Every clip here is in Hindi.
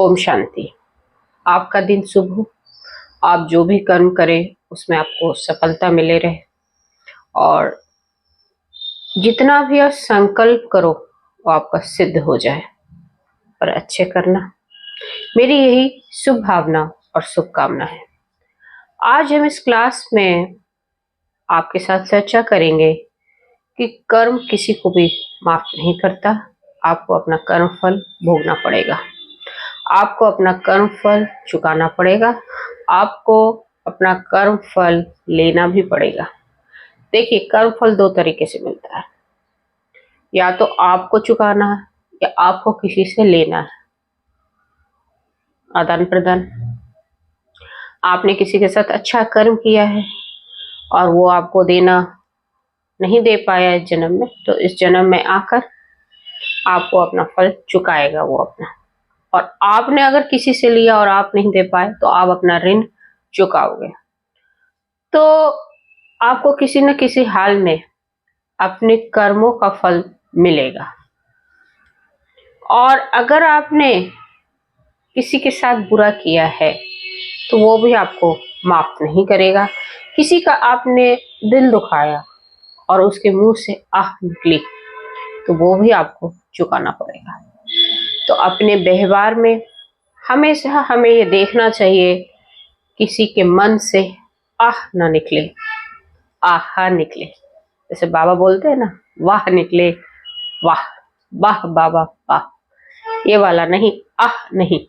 ओम शांति। आपका दिन शुभ हो। आप जो भी कर्म करें उसमें आपको सफलता मिले रहे और जितना भी आप संकल्प करो वो आपका सिद्ध हो जाए। और अच्छे करना, मेरी यही शुभ भावना और शुभकामना है। आज हम इस क्लास में आपके साथ चर्चा करेंगे कि कर्म किसी को भी माफ नहीं करता। आपको अपना कर्म फल भोगना पड़ेगा, आपको अपना कर्म फल चुकाना पड़ेगा, आपको अपना कर्म फल लेना भी पड़ेगा। देखिए, कर्म फल दो तरीके से मिलता है, या तो आपको चुकाना है या आपको किसी से लेना है। आदान प्रदान। आपने किसी के साथ अच्छा कर्म किया है और वो आपको देना नहीं दे पाया इस जन्म में, तो इस जन्म में आकर आपको अपना फल चुकाएगा वो अपना। और आपने अगर किसी से लिया और आप नहीं दे पाए तो आप अपना ऋण चुकाओगे। तो आपको किसी न किसी हाल में अपने कर्मों का फल मिलेगा। और अगर आपने किसी के साथ बुरा किया है तो वो भी आपको माफ नहीं करेगा। किसी का आपने दिल दुखाया और उसके मुंह से आह निकली तो वो भी आपको चुकाना पड़ेगा। तो अपने व्यवहार में हमेशा हमें ये देखना चाहिए किसी के मन से आह ना निकले, आहा निकले। जैसे बाबा बोलते हैं ना, वाह निकले, वाह वाह बाबा वाह। ये वाला नहीं, आह नहीं,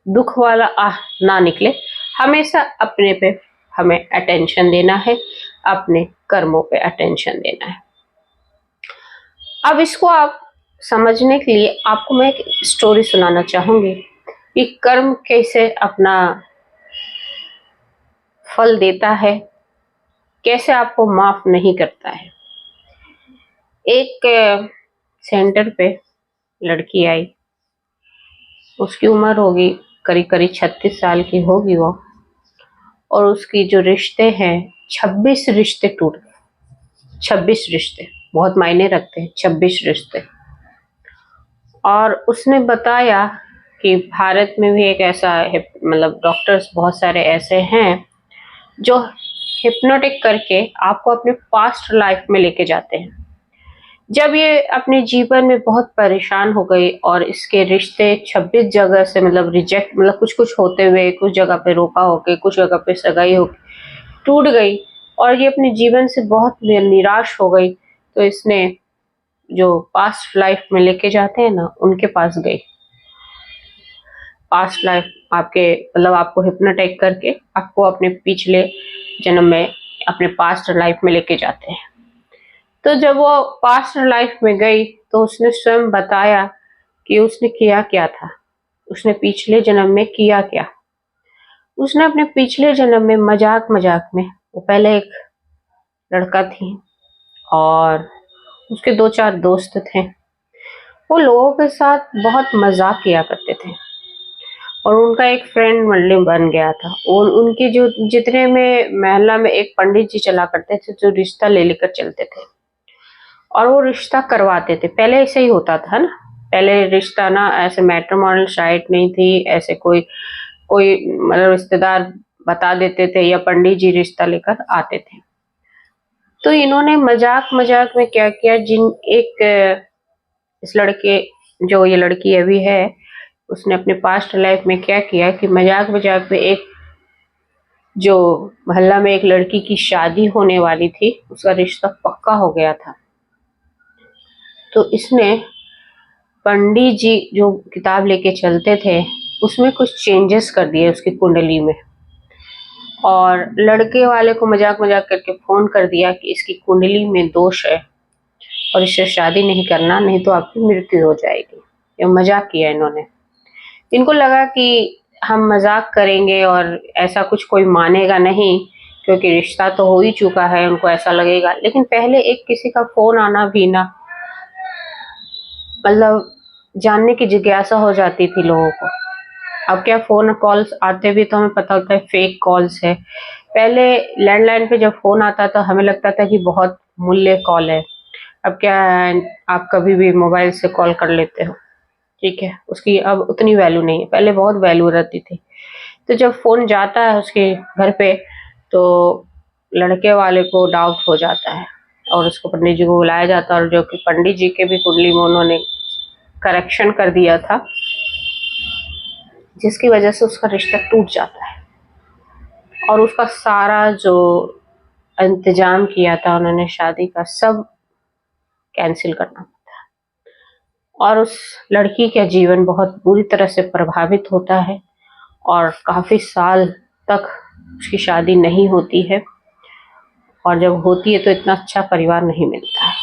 दुख वाला आह ना निकले। हमेशा अपने पे हमें अटेंशन देना है, अपने कर्मों पे अटेंशन देना है। अब इसको आप समझने के लिए आपको मैं एक स्टोरी सुनाना चाहूंगी कि कर्म कैसे अपना फल देता है, कैसे आपको माफ नहीं करता है। एक सेंटर पे लड़की आई, उसकी उम्र होगी करीब करीब 36 साल की होगी वो, और उसकी जो रिश्ते हैं 26 रिश्ते टूट गए। 26 रिश्ते बहुत मायने रखते हैं, 26 रिश्ते। और उसने बताया कि भारत में भी एक ऐसा है, मतलब डॉक्टर्स बहुत सारे ऐसे हैं जो हिप्नोटिक करके आपको अपने पास्ट लाइफ में लेके जाते हैं। जब ये अपने जीवन में बहुत परेशान हो गई और इसके रिश्ते 26 जगह से मतलब रिजेक्ट, मतलब कुछ कुछ होते हुए, कुछ जगह पे रोका होके, कुछ जगह पे सगाई होके टूट गई और ये अपने जीवन से बहुत निराश हो गई, तो इसने जो पास्ट लाइफ में लेके जाते हैं ना, उनके पास गई। पास्ट लाइफ आपके मतलब आपको हिप्नोटाइज करके आपको अपने पिछले जन्म में, अपने पास्ट लाइफ में लेके जाते हैं। तो जब वो पास्ट लाइफ में गई तो उसने स्वयं बताया कि उसने किया क्या था, उसने पिछले जन्म में किया क्या। उसने अपने पिछले जन्म में मजाक मजाक में, वो पहले एक लड़का थी और उसके 2-4 दोस्त थे, वो लोगों के साथ बहुत मजाक किया करते थे और उनका एक फ्रेंड मंडली बन गया था। और उनके जो जितने में मोहल्ला में एक पंडित जी चला करते थे जो रिश्ता ले लेकर चलते थे और वो रिश्ता करवाते थे। पहले ऐसे ही होता था ना, पहले रिश्ता ना ऐसे मैट्रिमोनियल साइट नहीं थी, ऐसे कोई कोई मतलब रिश्तेदार बता देते थे या पंडित जी रिश्ता लेकर आते थे। तो इन्होंने मजाक मजाक में क्या किया, इस लड़के, जो ये लड़की अभी है, उसने अपने पास्ट लाइफ में क्या किया कि मजाक मजाक में एक जो मोहल्ला में एक लड़की की शादी होने वाली थी, उसका रिश्ता पक्का हो गया था। तो इसने पंडित जी जो किताब लेके चलते थे उसमें कुछ चेंजेस कर दिए उसकी कुंडली में, और लड़के वाले को मजाक मजाक करके फोन कर दिया कि इसकी कुंडली में दोष है और इससे शादी नहीं करना, नहीं तो आपकी मृत्यु हो जाएगी। ये मजाक किया इन्होंने। इनको लगा कि हम मजाक करेंगे और ऐसा कुछ कोई मानेगा नहीं क्योंकि रिश्ता तो हो ही चुका है, उनको ऐसा लगेगा। लेकिन पहले एक किसी का फोन आना भी ना, मतलब जानने की जिज्ञासा हो जाती थी लोगों को। अब क्या फोन कॉल्स आते भी तो हमें पता होता है फेक कॉल्स है। पहले लैंडलाइन पे जब फोन आता तो हमें लगता था कि बहुत मूल्य कॉल है। अब क्या है, आप कभी भी मोबाइल से कॉल कर लेते हो। ठीक है, उसकी अब उतनी वैल्यू नहीं है, पहले बहुत वैल्यू रहती थी। तो जब फोन जाता है उसके घर पे तो लड़के वाले को डाउट हो जाता है और उसको पंडित जी को बुलाया जाता है, और जो कि पंडित जी के भी कुंडली में उन्होंने करेक्शन कर दिया था, जिसकी वजह से उसका रिश्ता टूट जाता है और उसका सारा जो इंतजाम किया था उन्होंने शादी का, सब कैंसिल करना पड़ता है। और उस लड़की का जीवन बहुत बुरी तरह से प्रभावित होता है और काफी साल तक उसकी शादी नहीं होती है, और जब होती है तो इतना अच्छा परिवार नहीं मिलता है।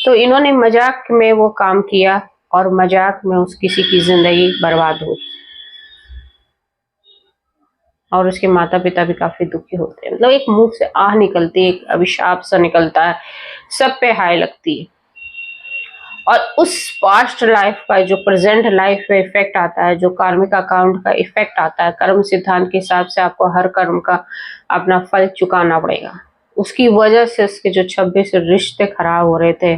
तो इन्होंने मजाक में वो काम किया और मजाक में उस किसी की जिंदगी बर्बाद हुई, और उसके माता पिता भी काफी दुखी होते हैं। मतलब एक मुंह से आह निकलती है, एक अभिशाप सा निकलता है, सब पे हाय लगती है। और उस पास्ट लाइफ का जो प्रेजेंट लाइफ में इफेक्ट आता है, जो कार्मिक अकाउंट का इफेक्ट आता है, कर्म सिद्धांत के हिसाब से आपको हर कर्म का अपना फल चुकाना पड़ेगा। उसकी वजह से उसके जो 26 रिश्ते खराब हो रहे थे,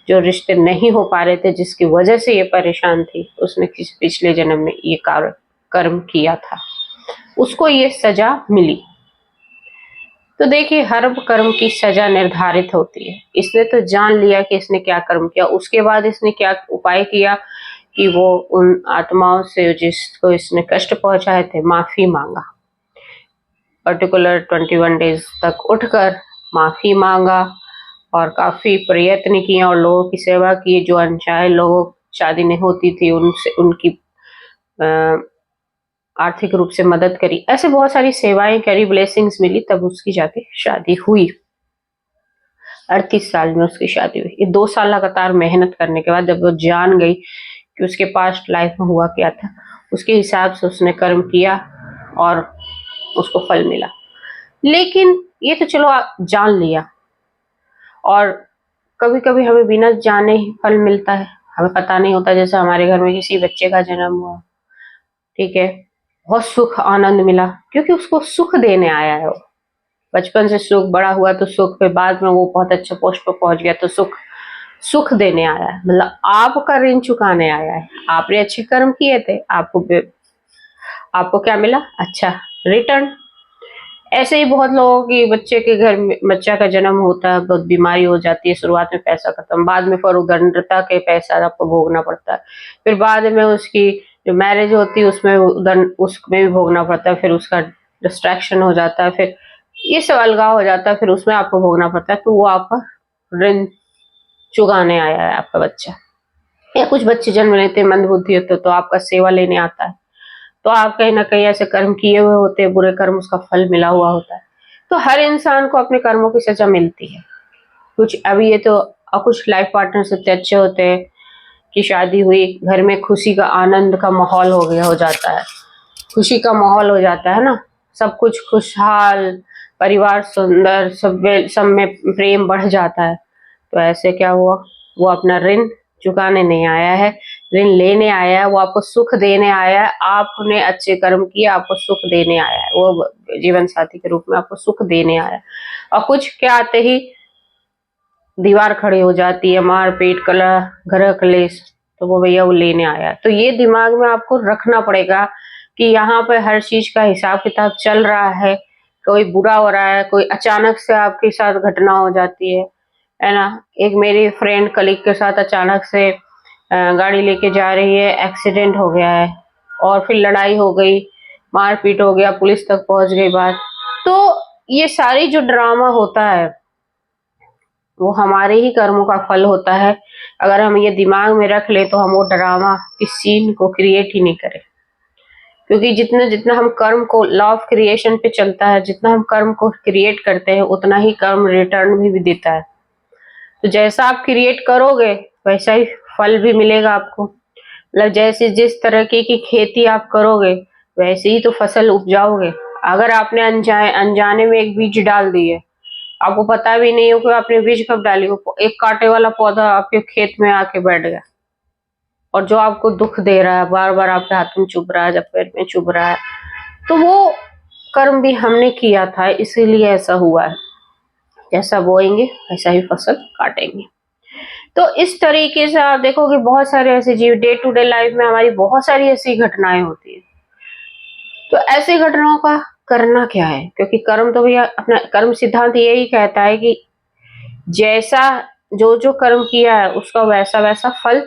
जो रिश्ते नहीं हो पा रहे थे, जिसकी वजह से ये परेशान थी, उसने किसी पिछले जन्म में ये कर्म किया था, उसको ये सजा मिली। तो देखिए, हर कर्म की सजा निर्धारित होती है। इसने तो जान लिया कि इसने क्या कर्म किया, उसके बाद इसने क्या उपाय किया कि वो उन आत्माओं से जिसको इसने कष्ट पहुंचाए थे माफी मांगा। पर्टिकुलर 21 डेज तक उठकर माफी मांगा और काफी प्रयत्न किए और लोगों की सेवा की, जो अनचाहे लोगों शादी नहीं होती थी उनसे उनकी आर्थिक रूप से मदद करी, ऐसे बहुत सारी सेवाएं करी, ब्लेसिंग्स मिली, तब उसकी जाके शादी हुई। 38 साल में उसकी शादी हुई। ये 2 साल लगातार मेहनत करने के बाद जब वो जान गई कि उसके पास्ट लाइफ में हुआ क्या था, उसके हिसाब से उसने कर्म किया और उसको फल मिला। लेकिन ये तो चलो आप जान लिया, और कभी कभी हमें बिना जाने ही फल मिलता है, हमें पता नहीं होता। जैसे हमारे घर में किसी बच्चे का जन्म हुआ, ठीक है, बहुत सुख आनंद मिला क्योंकि उसको सुख देने आया है वो। बचपन से सुख, बड़ा हुआ तो सुख, फिर बाद में वो बहुत अच्छे पोस्ट पर पहुंच गया तो सुख, सुख देने आया है। मतलब आपका ऋण चुकाने आया है। आपने अच्छे कर्म किए थे, आपको क्या मिला? अच्छा रिटर्न। ऐसे ही बहुत लोगों की बच्चे के घर में बच्चा का जन्म होता है, बहुत बीमारी हो जाती है, शुरुआत में पैसा खत्म, बाद में फिर उदंडता के पैसा आपको भोगना पड़ता है, फिर बाद में उसकी जो मैरिज होती है उसमें उसमें भी भोगना पड़ता है, फिर उसका डिस्ट्रैक्शन हो जाता है, फिर ये सब अलगाव हो जाता है, फिर उसमें आपको भोगना पड़ता है। तो वो आपका ऋण चुकाने आया है आपका बच्चा। या कुछ बच्चे जन्म लेते मंद बुद्धि होते तो आपका सेवा लेने आता है, तो आप कहीं ना कहीं ऐसे कर्म किए हुए होते हैं, बुरे कर्म, उसका फल मिला हुआ होता है। तो हर इंसान को अपने कर्मों की सजा मिलती है। कुछ अभी ये तो कुछ लाइफ पार्टनर्स इतने अच्छे होते हैं कि शादी हुई, घर में खुशी का आनंद का माहौल हो जाता है, खुशी का माहौल हो जाता है ना, सब कुछ खुशहाल, परिवार सुंदर, सब में प्रेम बढ़ जाता है। तो ऐसे क्या हुआ, वो अपना ऋण चुकाने नहीं आया है, ऋण लेने आया है। वो आपको सुख देने आया है, आपने अच्छे कर्म किए, आपको सुख देने आया है, वो जीवन साथी के रूप में आपको सुख देने आया है। और कुछ क्या आते ही दीवार खड़ी हो जाती है, मार पीट कला घर कलेश, तो वो भैया वो लेने आया। तो ये दिमाग में आपको रखना पड़ेगा कि यहाँ पे हर चीज का हिसाब किताब चल रहा है। कोई बुरा हो रहा है, कोई अचानक से आपके साथ घटना हो जाती है ना। एक मेरी फ्रेंड कलीग के साथ अचानक से गाड़ी लेके जा रही है, एक्सीडेंट हो गया है, और फिर लड़ाई हो गई, मारपीट हो गया, पुलिस तक पहुंच गई बात। तो ये सारी जो ड्रामा होता है वो हमारे ही कर्मों का फल होता है। अगर हम ये दिमाग में रख ले तो हम वो ड्रामा की सीन को क्रिएट ही नहीं करें, क्योंकि जितना जितना हम कर्म को, लॉ ऑफ क्रिएशन पे चलता है, जितना हम कर्म को क्रिएट करते हैं उतना ही कर्म रिटर्न भी देता है। तो जैसा आप क्रिएट करोगे वैसा ही फल भी मिलेगा आपको। मतलब जैसे जिस तरीके की खेती आप करोगे वैसे ही तो फसल उपजाओगे। अगर आपने अनजाने में एक बीज डाल दिए, आपको पता भी नहीं हो कि आपने बीज कब डाली, एक कांटे वाला पौधा आपके खेत में आके बैठ गया, और जो आपको दुख दे रहा है, बार बार आपके हाथ में चुभ रहा है, जब पैर में चुभ रहा है, तो वो कर्म भी हमने किया था, इसीलिए ऐसा हुआ है। जैसा बोएंगे वैसा ही फसल काटेंगे। तो इस तरीके से आप देखोगे बहुत सारे ऐसे जीव डे टू डे लाइफ में हमारी बहुत सारी ऐसी घटनाएं होती है। तो ऐसी घटनाओं का करना क्या है, क्योंकि कर्म तो भैया अपना कर्म सिद्धांत यही कहता है कि जैसा जो जो कर्म किया है उसका वैसा वैसा फल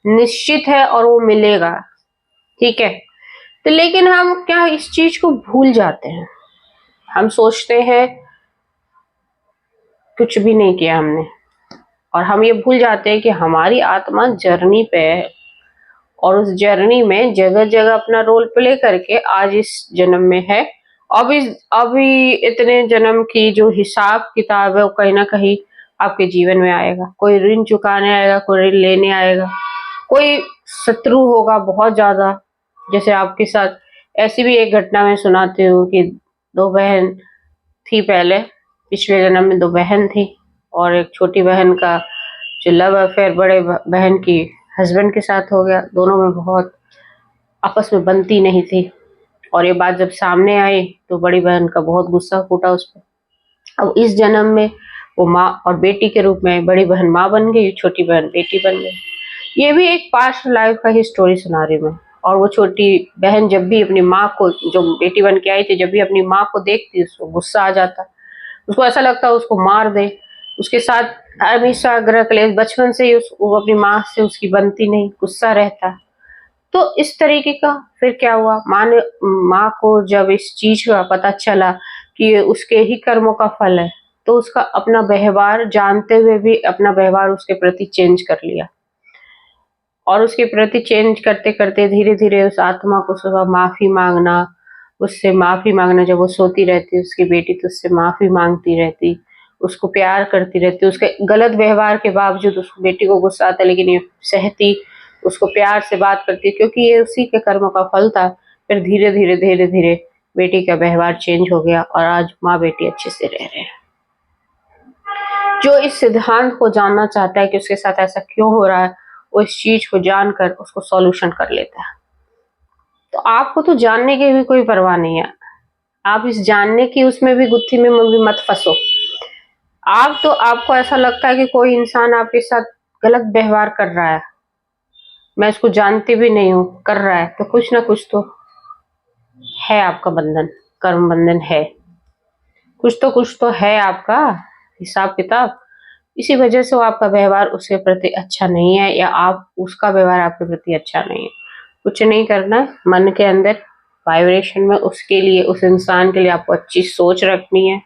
निश्चित है और वो मिलेगा। ठीक है, तो लेकिन हम क्या इस चीज को भूल जाते हैं। हम सोचते हैं कुछ भी नहीं किया हमने, और हम ये भूल जाते हैं कि हमारी आत्मा जर्नी पे है और उस जर्नी में जगह जगह अपना रोल प्ले करके आज इस जन्म में है। अभी इतने जन्म की जो हिसाब किताब है वो कहीं ना कहीं आपके जीवन में आएगा। कोई ऋण चुकाने आएगा, कोई ऋण लेने आएगा, कोई शत्रु होगा बहुत ज्यादा। जैसे आपके साथ ऐसी भी एक घटना मैं सुनाती हूँ कि दो बहन थी पहले, पिछले जन्म में दो बहन थी और एक छोटी बहन का जो लव अफेयर बड़े बहन की हस्बैंड के साथ हो गया। दोनों में बहुत आपस में बनती नहीं थी और ये बात जब सामने आई तो बड़ी बहन का बहुत गुस्सा फूटा उस पर। अब इस जन्म में वो माँ और बेटी के रूप में बड़ी बहन माँ बन गई, छोटी बहन बेटी बन गई। ये भी एक पास्ट लाइफ का ही स्टोरी सुना रही मैं। और वो छोटी बहन जब भी अपनी माँ को, जो बेटी बन के आई थी, जब भी अपनी माँ को देखती उसको गुस्सा आ जाता, उसको ऐसा लगता उसको मार दे। उसके साथ हमेशा ग्रह क्लेश बचपन से ही वो अपनी माँ से उसकी बनती नहीं, गुस्सा रहता। तो इस तरीके का फिर क्या हुआ, माँ को जब इस चीज का पता चला कि ये उसके ही कर्मों का फल है, तो उसका अपना व्यवहार जानते हुए भी अपना व्यवहार उसके प्रति चेंज कर लिया। और उसके प्रति चेंज करते करते धीरे धीरे उस आत्मा को सुबह माफी मांगना, उससे माफी मांगना। जब वो सोती रहती उसकी बेटी तो उससे माफी मांगती रहती, उसको प्यार करती रहती। उसके गलत व्यवहार के बावजूद उसको बेटी को गुस्सा आता लेकिन ये सहती, उसको प्यार से बात करती, क्योंकि ये उसी के कर्म का फल था। फिर धीरे धीरे धीरे धीरे बेटी का व्यवहार चेंज हो गया और आज माँ बेटी अच्छे से रह रहे हैं। जो इस सिद्धांत को जानना चाहता है कि उसके साथ ऐसा क्यों हो रहा है, वो इस चीज को जानकर उसको सॉल्यूशन कर लेता है। तो आपको तो जानने की भी कोई परवाह नहीं है। आप इस जानने की उसमें भी गुत्थी में भी मत फंसो। आपको ऐसा लगता है कि कोई इंसान आपके साथ गलत व्यवहार कर रहा है, मैं इसको जानती भी नहीं हूँ, कर रहा है, तो कुछ तो है आपका बंधन, कर्म बंधन है। कुछ तो है आपका हिसाब किताब। इसी वजह से वो आपका व्यवहार उसके प्रति अच्छा नहीं है, या आप उसका व्यवहार आपके प्रति अच्छा नहीं है। कुछ नहीं करना है, मन के अंदर वाइब्रेशन में उसके लिए, उस इंसान के लिए आपको अच्छी सोच रखनी है।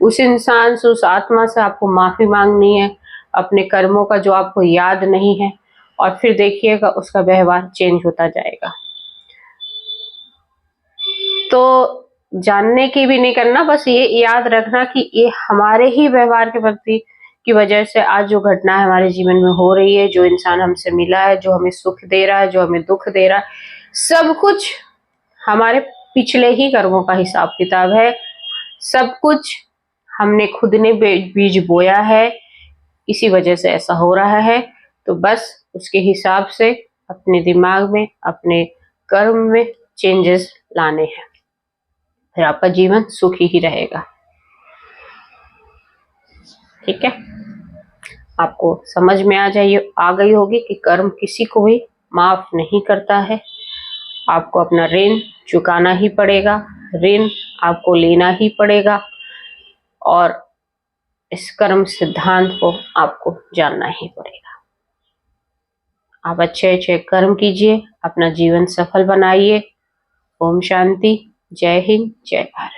उस इंसान से, उस आत्मा से आपको माफी मांगनी है अपने कर्मों का जो आपको याद नहीं है, और फिर देखिएगा उसका व्यवहार चेंज होता जाएगा। तो जानने की भी नहीं करना, बस ये याद रखना कि ये हमारे ही व्यवहार के प्रति की वजह से आज जो घटना हमारे जीवन में हो रही है, जो इंसान हमसे मिला है, जो हमें सुख दे रहा है, जो हमें दुख दे रहा है, सब कुछ हमारे पिछले ही कर्मों का हिसाब किताब है। सब कुछ हमने खुद ने बीज बोया है, इसी वजह से ऐसा हो रहा है। तो बस उसके हिसाब से अपने दिमाग में, अपने कर्म में चेंजेस लाने हैं, फिर आपका जीवन सुखी ही रहेगा। ठीक है, आपको समझ में आ गई होगी कि कर्म किसी को भी माफ नहीं करता है। आपको अपना ऋण चुकाना ही पड़ेगा, ऋण आपको लेना ही पड़ेगा, और इस कर्म सिद्धांत को आपको जानना ही पड़ेगा। आप अच्छे अच्छे कर्म कीजिए, अपना जीवन सफल बनाइए। ओम शांति। जय हिंद, जय भारत।